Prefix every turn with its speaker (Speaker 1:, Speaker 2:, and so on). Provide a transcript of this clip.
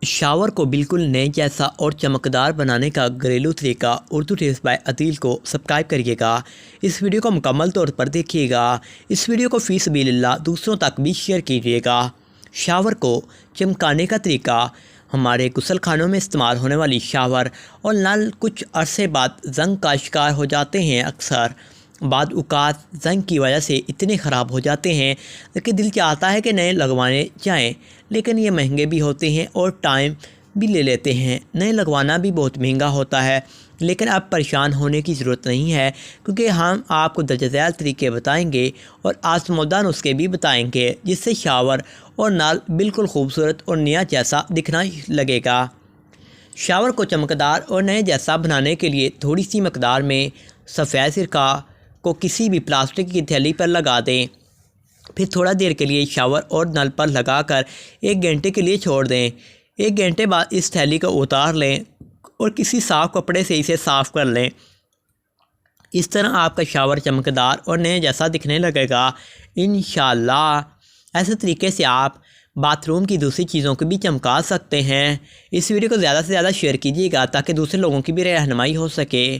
Speaker 1: Shower کو بالکل نئے جیسا اور چمکدار بنانے کا گھریلو طریقہ اردو ٹپس بائی عدیل کو سبسکرائب کریے گا۔ اس ویڈیو کو مکمل طور پر دیکھیے گا۔ اس ویڈیو کو فی سبیل اللہ دوسروں تک بھی شیئر کیجیے گا۔ شاور کو چمکانے کا طریقہ: ہمارے غسل خانوں میں استعمال ہونے والی شاور اور نل کچھ عرصے بعد زنگ کا شکار ہو جاتے ہیں۔ اکثر بعض اوقات زنگ کی وجہ سے اتنے خراب ہو جاتے ہیں کہ دل چاہتا ہے کہ نئے لگوانے جائیں، لیکن یہ مہنگے بھی ہوتے ہیں اور ٹائم بھی لے لیتے ہیں۔ نئے لگوانا بھی بہت مہنگا ہوتا ہے، لیکن اب پریشان ہونے کی ضرورت نہیں ہے، کیونکہ ہم آپ کو درج ذیل طریقے بتائیں گے اور آزمودہ نسخے بھی بتائیں گے، جس سے شاور اور نل بالکل خوبصورت اور نیا جیسا دکھنا لگے گا۔ شاور کو چمکدار اور نئے جیسا بنانے کے لیے تھوڑی سی مقدار میں سفید سرکہ کو کسی بھی پلاسٹک کی تھیلی پر لگا دیں، پھر تھوڑا دیر کے لیے شاور اور نل پر لگا کر 1 گھنٹے کے لیے چھوڑ دیں۔ 1 گھنٹے بعد اس تھیلی کو اتار لیں اور کسی صاف کپڑے سے اسے صاف کر لیں۔ اس طرح آپ کا شاور چمکدار اور نئے جیسا دکھنے لگے گا انشاءاللہ۔ ایسے طریقے سے آپ باتھ روم کی دوسری چیزوں کو بھی چمکا سکتے ہیں۔ اس ویڈیو کو زیادہ سے زیادہ شیئر کیجیے گا تاکہ دوسرے لوگوں کی بھی رہنمائی ہو سکے۔